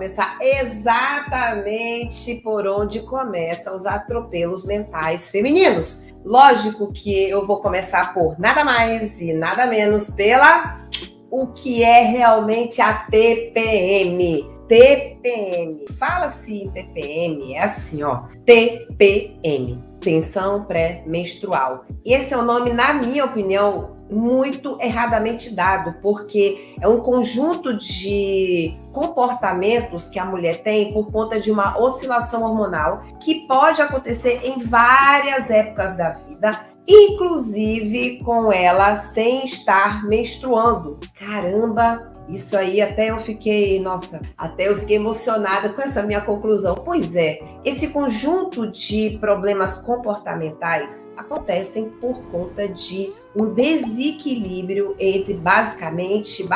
começar exatamente por onde começam os atropelos mentais femininos. Lógico que eu vou começar por nada mais e nada menos pela o que é realmente a TPM. TPM. Fala-se em TPM, é assim, ó. TPM. Tensão pré-menstrual. Esse é o nome, na minha opinião, muito erradamente dado, porque é um conjunto de comportamentos que a mulher tem por conta de uma oscilação hormonal que pode acontecer em várias épocas da vida, inclusive com ela sem estar menstruando. Caramba! Isso aí até eu fiquei emocionada com essa minha conclusão. Pois é, esse conjunto de problemas comportamentais acontecem por conta de um desequilíbrio entre basicamente,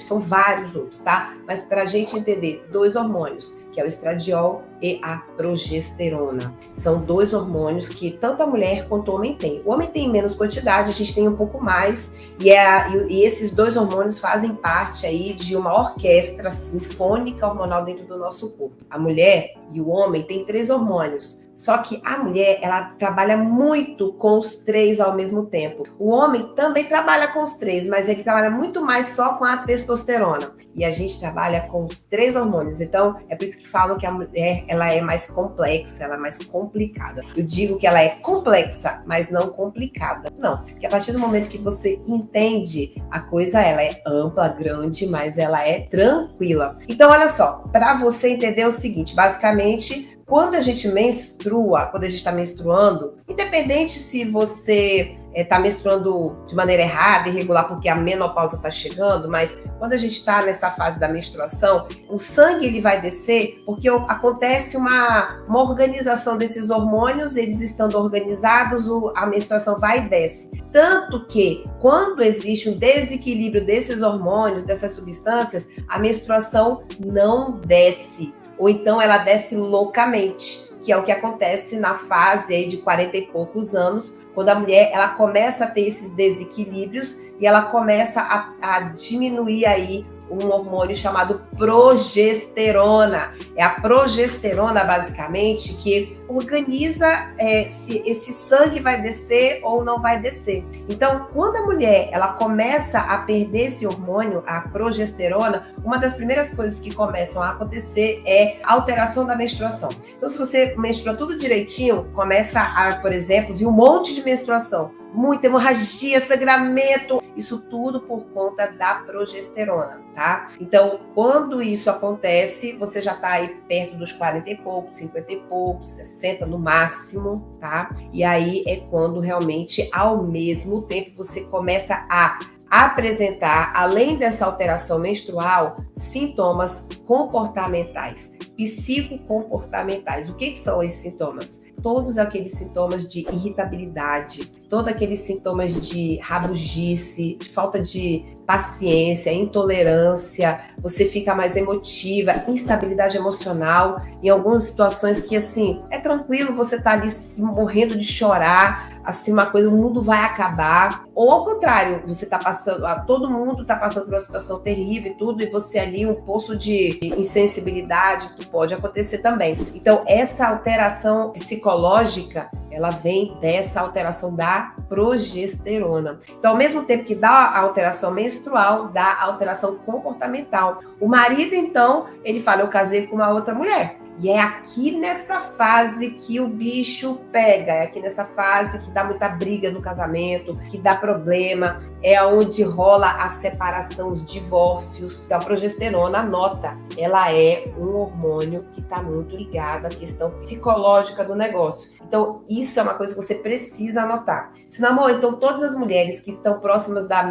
são vários outros, tá? Mas para a gente entender, 2 hormônios, que é o estradiol e a progesterona. São 2 hormônios que tanto a mulher quanto o homem tem. O homem tem menos quantidade, a gente tem um pouco mais, e esses 2 hormônios fazem parte aí de uma orquestra sinfônica hormonal dentro do nosso corpo. A mulher e o homem têm 3 hormônios. Só que a mulher, ela trabalha muito com os 3 ao mesmo tempo. O homem também trabalha com os 3, mas ele trabalha muito mais só com a testosterona. E a gente trabalha com os 3 hormônios. Então, é por isso que falam que a mulher, ela é mais complexa, ela é mais complicada. Eu digo que ela é complexa, mas não complicada. Não, porque a partir do momento que você entende a coisa, ela é ampla, grande, mas ela é tranquila. Então, olha só, para você entender o seguinte, basicamente, quando a gente menstrua, quando a gente está menstruando, independente se você está menstruando de maneira errada, irregular, porque a menopausa está chegando, mas quando a gente está nessa fase da menstruação, o sangue ele vai descer porque acontece uma organização desses hormônios, eles estando organizados, a menstruação vai e desce. Tanto que, quando existe um desequilíbrio desses hormônios, dessas substâncias, a menstruação não desce. Ou então ela desce loucamente, que é o que acontece na fase aí de 40 e poucos anos, quando a mulher ela começa a ter esses desequilíbrios e ela começa a diminuir aí um hormônio chamado progesterona. É a progesterona, basicamente, que organiza se esse sangue vai descer ou não vai descer. Então, quando a mulher ela começa a perder esse hormônio, a progesterona, uma das primeiras coisas que começam a acontecer é a alteração da menstruação. Então, se você menstrua tudo direitinho, começa a, por exemplo, vir um monte de menstruação, muita hemorragia, sangramento, isso tudo por conta da progesterona, tá? Então, quando isso acontece, você já tá aí perto dos 40 e poucos, 50 e poucos, 60 no máximo, tá? E aí é quando realmente, ao mesmo tempo, você começa a apresentar, além dessa alteração menstrual, sintomas comportamentais, psicocomportamentais. O que são esses sintomas? Todos aqueles sintomas de irritabilidade, todos aqueles sintomas de rabugice, de falta de paciência, intolerância, você fica mais emotiva, instabilidade emocional, em algumas situações que, assim, é tranquilo, você tá ali morrendo de chorar, assim, uma coisa, o mundo vai acabar, ou ao contrário, você tá passando, todo mundo tá passando por uma situação terrível e tudo, e você ali, um poço de insensibilidade, pode acontecer também. Então, essa alteração psicológica, ela vem dessa alteração da progesterona. Então, ao mesmo tempo que dá a alteração menstrual, dá a alteração comportamental. O marido, então, ele fala, eu casei com uma outra mulher. E é aqui nessa fase que o bicho pega, é aqui nessa fase que dá muita briga no casamento, que dá problema, é onde rola a separação, os divórcios. Então, a progesterona, anota, ela é um hormônio que está muito ligado à questão psicológica do negócio. Então, isso é uma coisa que você precisa anotar. Se não, amor, então todas as mulheres que estão próximas da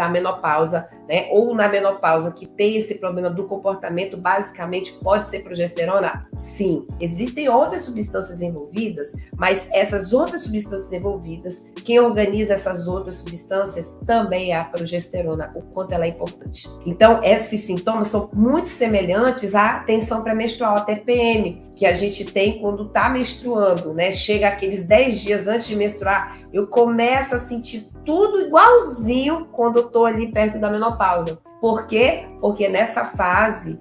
menopausa, né, ou na menopausa, que tem esse problema do comportamento, basicamente pode ser progesterona? Sim, existem outras substâncias envolvidas, mas essas outras substâncias envolvidas, quem organiza essas outras substâncias também é a progesterona, o quanto ela é importante. Então, esses sintomas são muito semelhantes à tensão pré-menstrual, a TPM, que a gente tem quando está menstruando, né? Chega aqueles 10 dias antes de menstruar, eu começo a sentir tudo igualzinho quando eu tô ali perto da menopausa. Por quê? Porque nessa fase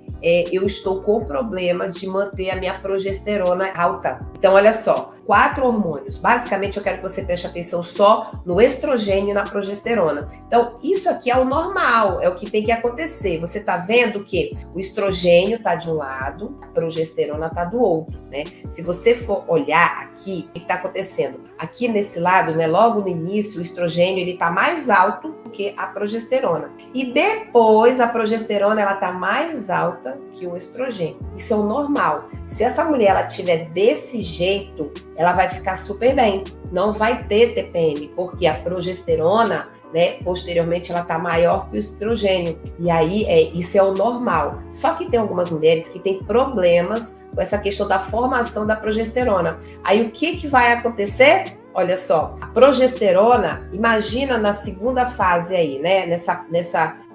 eu estou com o problema de manter a minha progesterona alta. Então, olha só, 4 hormônios. Basicamente, eu quero que você preste atenção só no estrogênio e na progesterona. Então, isso aqui é o normal, é o que tem que acontecer. Você tá vendo que o estrogênio tá de um lado, a progesterona tá do outro, né? Se você for olhar aqui, o que tá acontecendo? Aqui nesse lado, né, logo no início, o estrogênio ele tá mais alto do que a progesterona. E depois, a progesterona ela tá mais alta que o estrogênio. Isso é o normal. Se essa mulher ela tiver desse jeito, ela vai ficar super bem. Não vai ter TPM, porque a progesterona, né, posteriormente ela tá maior que o estrogênio. E aí, isso é o normal. Só que tem algumas mulheres que têm problemas com essa questão da formação da progesterona. Aí o que vai acontecer? Olha só, a progesterona, imagina na segunda fase aí, né?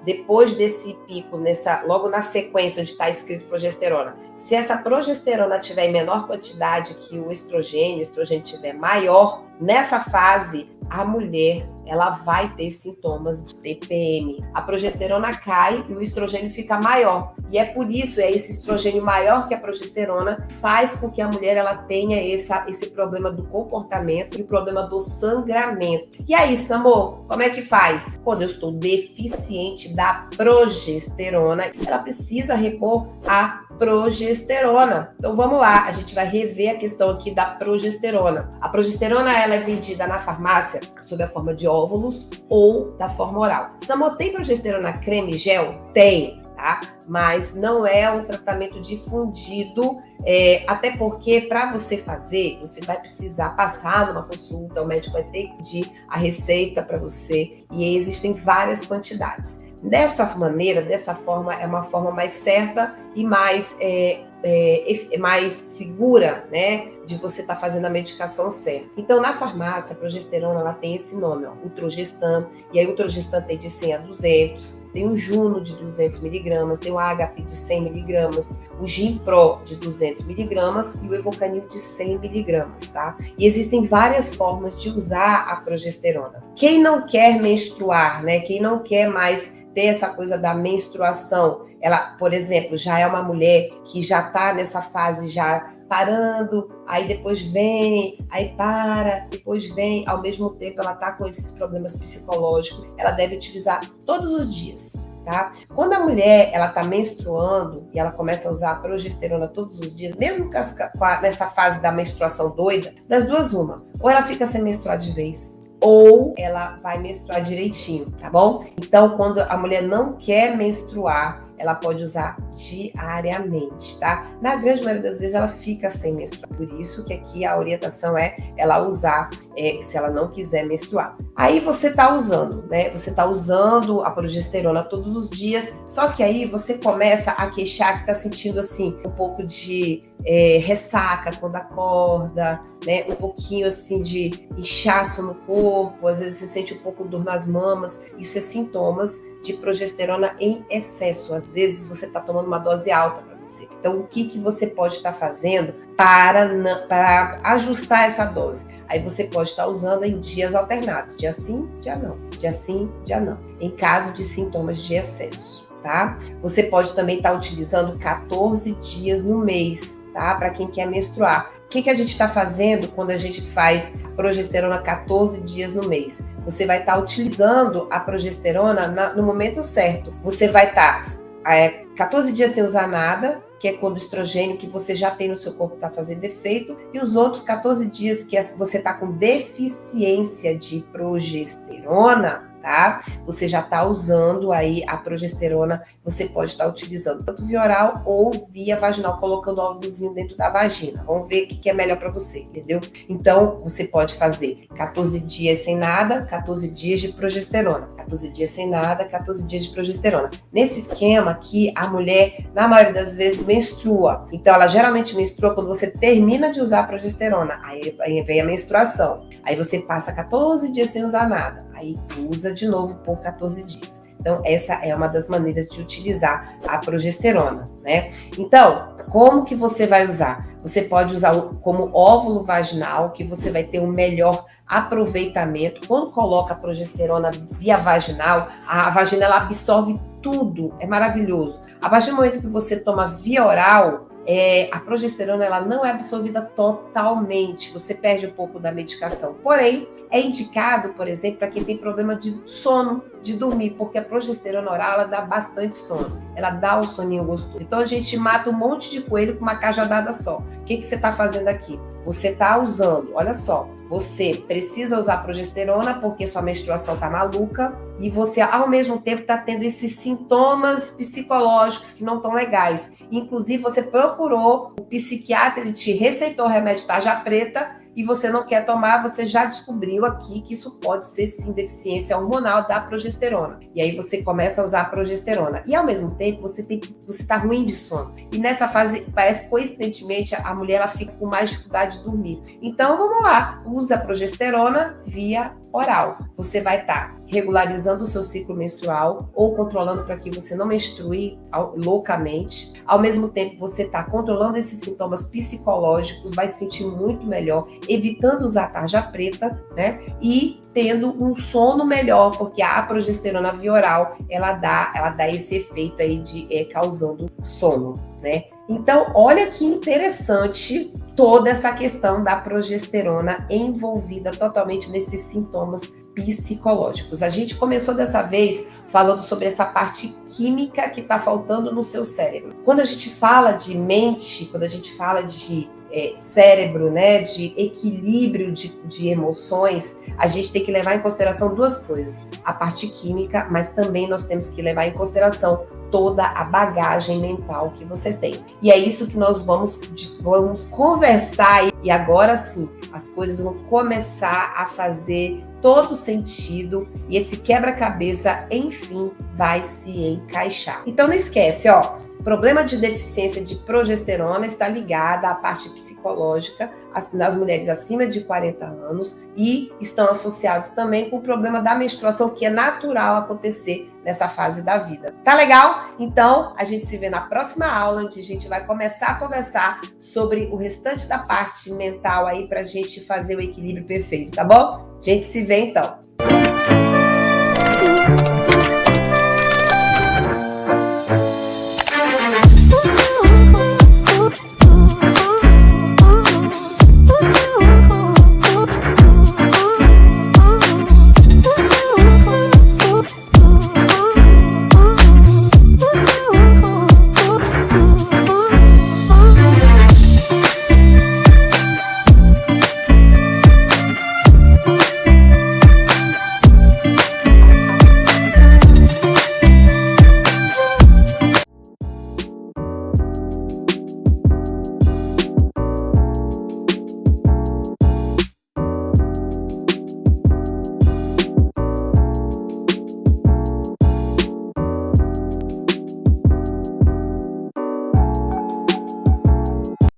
Depois desse pico, logo na sequência onde está escrito progesterona. Se essa progesterona tiver em menor quantidade que o estrogênio tiver maior, nessa fase, a mulher ela vai ter sintomas de TPM. A progesterona cai e o estrogênio fica maior. E é por isso, esse estrogênio maior que a progesterona faz com que a mulher ela tenha esse problema do comportamento e o problema do sangramento. E aí, amor, como é que faz? Quando eu estou deficiente da progesterona, ela precisa repor a progesterona. Então vamos lá, a gente vai rever a questão aqui da progesterona. A progesterona ela é vendida na farmácia sob a forma de óvulos ou da forma oral. Samô, tem progesterona creme gel? Tem, tá? Mas não é um tratamento difundido, até porque para você fazer, você vai precisar passar numa consulta, o médico vai ter que pedir a receita para você e existem várias quantidades. Dessa maneira, dessa forma, é uma forma mais certa e mais segura, né, de você estar fazendo a medicação certa. Então, na farmácia, a progesterona, ela tem esse nome, ó, Utrogestan, e aí o Utrogestan tem de 100 a 200, tem o Juno de 200 miligramas, tem o HP de 100 miligramas, o Gimpro de 200 miligramas e o Evocanil de 100 miligramas, tá? E existem várias formas de usar a progesterona. Quem não quer menstruar, né, quem não quer mais ter essa coisa da menstruação, ela, por exemplo, já é uma mulher que já está nessa fase já parando, aí depois vem, aí para, depois vem, ao mesmo tempo ela está com esses problemas psicológicos, ela deve utilizar todos os dias, tá? Quando a mulher ela está menstruando e ela começa a usar a progesterona todos os dias, mesmo nessa fase da menstruação doida, das duas uma, ou ela fica sem menstruar de vez, ou ela vai menstruar direitinho, tá bom? Então, quando a mulher não quer menstruar, ela pode usar diariamente, tá? Na grande maioria das vezes ela fica sem menstruar, por isso que aqui a orientação é ela usar se ela não quiser menstruar. Aí você tá usando, né? Você tá usando a progesterona todos os dias, só que aí você começa a queixar que tá sentindo assim um pouco de ressaca quando acorda, né? Um pouquinho assim de inchaço no corpo, às vezes você sente um pouco de dor nas mamas, isso é sintomas de progesterona em excesso. Às vezes você está tomando uma dose alta para você. Então, o que você pode estar fazendo para ajustar essa dose? Aí você pode estar usando em dias alternados, dia sim, dia não, dia sim, dia não, em caso de sintomas de excesso, tá? Você pode também estar utilizando 14 dias no mês, tá? Para quem quer menstruar. O que a gente está fazendo quando a gente faz progesterona 14 dias no mês? Você vai estar utilizando a progesterona no momento certo. Você vai estar 14 dias sem usar nada, que é quando o estrogênio que você já tem no seu corpo está fazendo efeito, e os outros 14 dias que você está com deficiência de progesterona, tá? Você já está usando aí a progesterona, você pode estar utilizando tanto via oral ou via vaginal, colocando o óvulozinho dentro da vagina. Vamos ver o que é melhor para você, entendeu? Então, você pode fazer 14 dias sem nada, 14 dias de progesterona. 14 dias sem nada, 14 dias de progesterona. Nesse esquema aqui, a mulher, na maioria das vezes, menstrua. Então, ela geralmente menstrua quando você termina de usar a progesterona. Aí vem a menstruação. Aí você passa 14 dias sem usar nada. Aí usa de novo por 14 dias. Então, essa é uma das maneiras de utilizar a progesterona, né? Então, como que você vai usar? Você pode usar como óvulo vaginal, que você vai ter um melhor aproveitamento. Quando coloca a progesterona via vaginal, a vagina ela absorve tudo, é maravilhoso. A partir do momento que você toma via oral, a progesterona ela não é absorvida totalmente, você perde um pouco da medicação. Porém, é indicado, por exemplo, para quem tem problema de sono, de dormir, porque a progesterona oral ela dá bastante sono, ela dá o soninho gostoso. Então a gente mata um monte de coelho com uma cajadada só. O que você está fazendo aqui? Você está usando, olha só, você precisa usar progesterona porque sua menstruação está maluca e você, ao mesmo tempo, está tendo esses sintomas psicológicos que não estão legais. Inclusive, você procurou, o psiquiatra, ele te receitou remédio tarja preta e você não quer tomar, você já descobriu aqui que isso pode ser, sim, deficiência hormonal da progesterona. E aí você começa a usar a progesterona. E, ao mesmo tempo, você tá ruim de sono. E nessa fase, parece coincidentemente, a mulher ela fica com mais dificuldade de dormir. Então, vamos lá, usa a progesterona via oral. Você vai estar regularizando o seu ciclo menstrual ou controlando para que você não menstrue loucamente. Ao mesmo tempo, você está controlando esses sintomas psicológicos, vai se sentir muito melhor, evitando usar tarja preta, né? E tendo um sono melhor, porque a progesterona via oral, ela dá esse efeito aí de causando sono, né? Então, olha que interessante toda essa questão da progesterona envolvida totalmente nesses sintomas psicológicos. A gente começou dessa vez falando sobre essa parte química que está faltando no seu cérebro. Quando a gente fala de mente, quando a gente fala de cérebro, né, de equilíbrio de emoções, a gente tem que levar em consideração duas coisas, a parte química, mas também nós temos que levar em consideração toda a bagagem mental que você tem. E é isso que nós vamos conversar e agora sim, as coisas vão começar a fazer todo sentido e esse quebra-cabeça, enfim, vai se encaixar. Então não esquece, ó, problema de deficiência de progesterona está ligada à parte psicológica nas mulheres acima de 40 anos e estão associados também com o problema da menstruação, que é natural acontecer nessa fase da vida. Tá legal? Então, a gente se vê na próxima aula, onde a gente vai começar a conversar sobre o restante da parte mental aí pra gente fazer o equilíbrio perfeito, tá bom? A gente se vê então.